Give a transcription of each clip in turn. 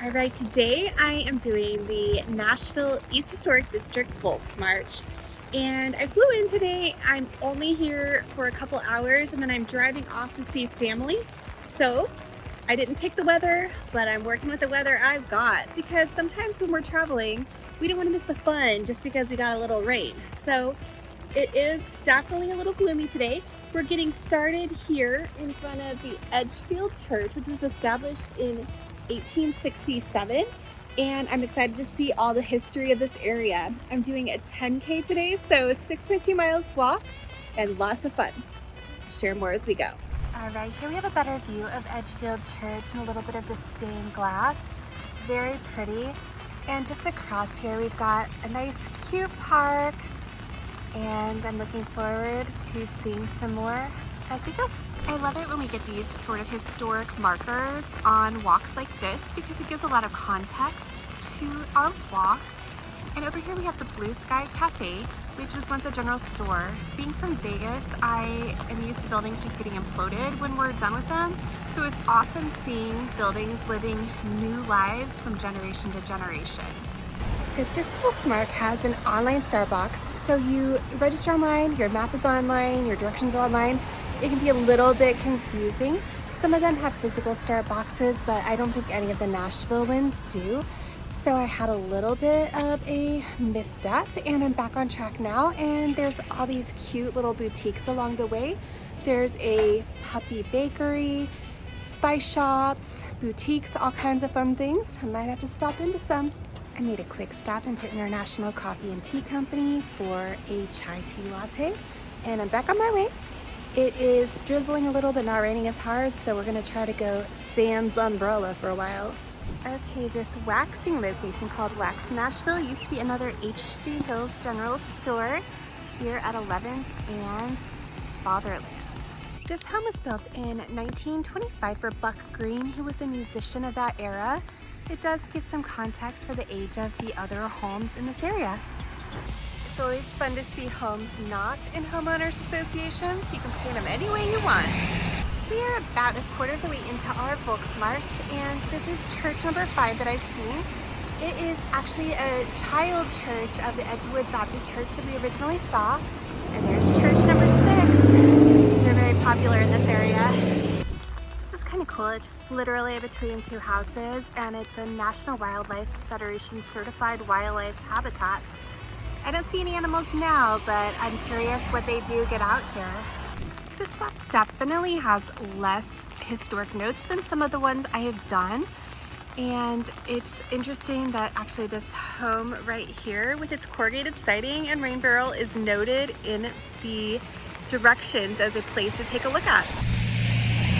All right, today I am doing the Nashville East Historic District Volksmarch. And I flew in today. I'm only here for a couple hours and then I'm driving off to see family. So I didn't pick the weather, but I'm working with the weather I've got because sometimes when we're traveling, we don't want to miss the fun just because we got a little rain. So it is definitely a little gloomy today. We're getting started here in front of the Edgefield Church, which was established in 1867, and I'm excited to see all the history of this area. I'm doing a 10K today, so 6.2 miles walk and lots of fun. Share more as we go. All right, here we have a better view of Edgefield Church and a little bit of the stained glass. Very pretty. And just across here, we've got a nice, cute park. And I'm looking forward to seeing some more as we go. I love it when we get these sort of historic markers on walks like this because it gives a lot of context to our walk. And over here we have the Blue Sky Cafe, which was once a general store. Being from Vegas, I am used to buildings just getting imploded when we're done with them. So it's awesome seeing buildings living new lives from generation to generation. So this Volksmarch has an online Starbucks. So you register online, your map is online, your directions are online. It can be a little bit confusing. Some of them have physical Starbucks, but I don't think any of the Nashville ones do. So I had a little bit of a misstep and I'm back on track now, and there's all these cute little boutiques along the way. There's a puppy bakery, spice shops, boutiques, all kinds of fun things. I might have to stop into some. I made a quick stop into International Coffee and Tea Company for a chai tea latte, and I'm back on my way. It is drizzling a little but not raining as hard, so we're gonna try to go sans umbrella for a while. Okay, this waxing location called Wax Nashville used to be another H.G. Hills General Store here at 11th and Fatherland. This home was built in 1925 for Buck Green, who was a musician of that era. It does give some context for the age of the other homes in this area. It's always fun to see homes not in homeowners associations. You can paint them any way you want. We are about a quarter of the way into our Volksmarch, and this is church number 5 that I've seen. It is actually a child church of the Edgewood Baptist Church that we originally saw. And there's church number 6. They're very popular in this area. This is kind of cool. It's just literally between two houses, and it's a National Wildlife Federation certified wildlife habitat. I don't see any animals now, but I'm curious what they do get out here. This one definitely has less historic notes than some of the ones I have done. And it's interesting that actually this home right here with its corrugated siding and rain barrel is noted in the directions as a place to take a look at.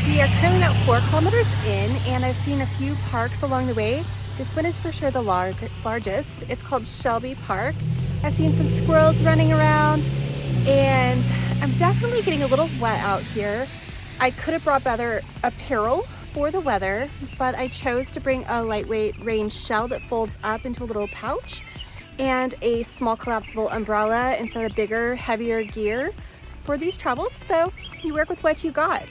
We are currently about 4 kilometers in, and I've seen a few parks along the way. This one is for sure the largest. It's called Shelby Park. I've seen some squirrels running around, and I'm definitely getting a little wet out here. I could have brought better apparel for the weather, but I chose to bring a lightweight rain shell that folds up into a little pouch and a small collapsible umbrella instead of bigger, heavier gear for these travels. So you work with what you got.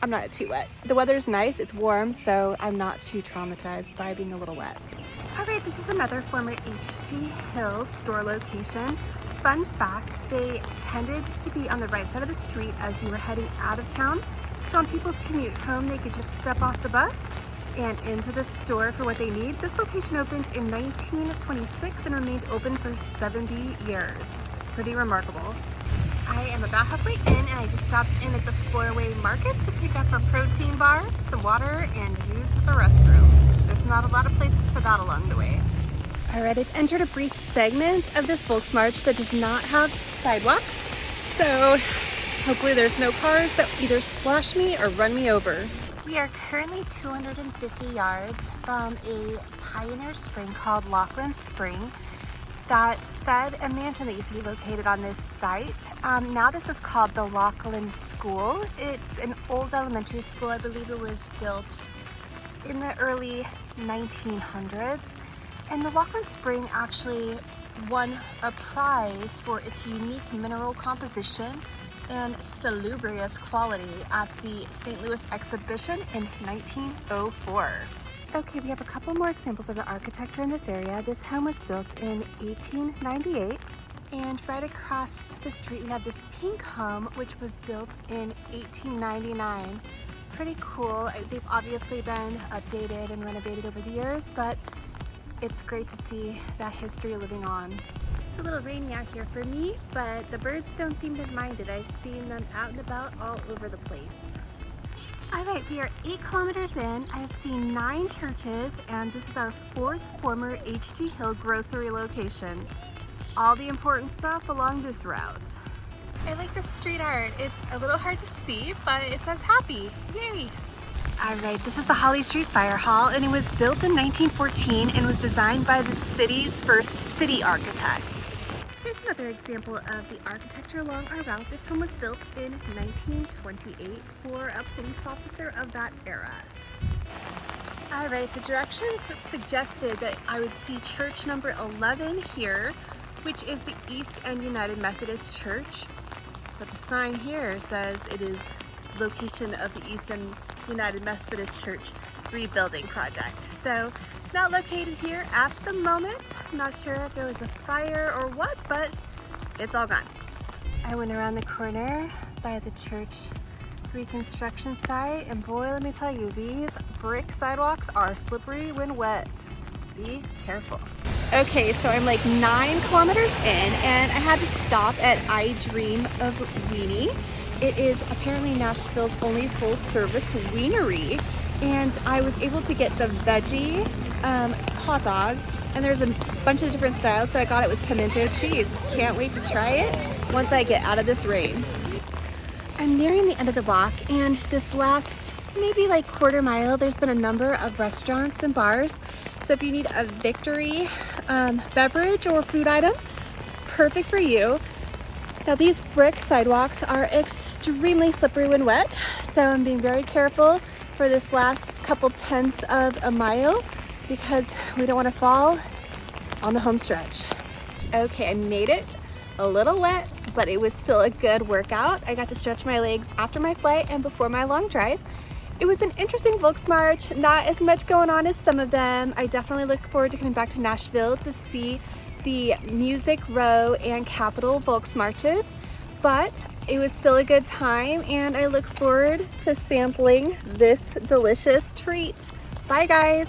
I'm not too wet. The weather's nice, it's warm, so I'm not too traumatized by being a little wet. All right, this is another former H.G. Hills store location. Fun fact, they tended to be on the right side of the street as you were heading out of town. So on people's commute home, they could just step off the bus and into the store for what they need. This location opened in 1926 and remained open for 70 years. Pretty remarkable. I am about halfway in, and I just stopped in at the 4-way market to pick up a protein bar, some water, and use the restroom. There's not a lot of places for that along the way. All right, I've entered a brief segment of this Volksmarch that does not have sidewalks, so hopefully there's no cars that either splash me or run me over. We are currently 250 yards from a pioneer spring called Laughlin Spring that fed a mansion that used to be located on this site. Now this is called the Laughlin School. It's an old elementary school. I believe it was built in the early 1900s. And the Laughlin Spring actually won a prize for its unique mineral composition and salubrious quality at the St. Louis exhibition in 1904. Okay, we have a couple more examples of the architecture in this area. This home was built in 1898. And right across the street we have this pink home, which was built in 1899. Pretty cool. They've obviously been updated and renovated over the years, but it's great to see that history living on. It's a little rainy out here for me, but the birds don't seem to mind it. I've seen them out and about all over the place. All right, we are 8 kilometers in. I have seen 9 churches, and this is our 4th former H.G. Hill grocery location. All the important stuff along this route. I like the street art. It's a little hard to see, but it says happy. Yay! All right, this is the Holly Street Fire Hall, and it was built in 1914 and was designed by the city's first city architect. Here's another example of the architecture along our route. This home was built in 1928 for a police officer of that era. All right, the directions suggested that I would see church number 11 here, which is the East End United Methodist Church. But the sign here says it is location of the East End United Methodist Church rebuilding project. So not located here at the moment. I'm not sure if there was a fire or what, but it's all gone. I went around the corner by the church reconstruction site, and boy, let me tell you, these brick sidewalks are slippery when wet. Be careful. Okay, so I'm like 9 kilometers in, and I had to stop at I Dream of Weenie. It is apparently Nashville's only full-service wienery, and I was able to get the veggie hot dog, and there's a bunch of different styles, so I got it with pimento cheese. Can't wait to try it once I get out of this rain. I'm nearing the end of the walk, and this last maybe like quarter mile, there's been a number of restaurants and bars. So if you need a victory beverage or food item, perfect for you. Now these brick sidewalks are extremely slippery when wet, so I'm being very careful for this last couple tenths of a mile because we don't want to fall on the home stretch. Okay, I made it a little wet, but it was still a good workout. I got to stretch my legs after my flight and before my long drive. It was an interesting Volksmarch, not as much going on as some of them. I definitely look forward to coming back to Nashville to see the Music Row and Capitol Volksmarches, but it was still a good time, and I look forward to sampling this delicious treat. Bye guys!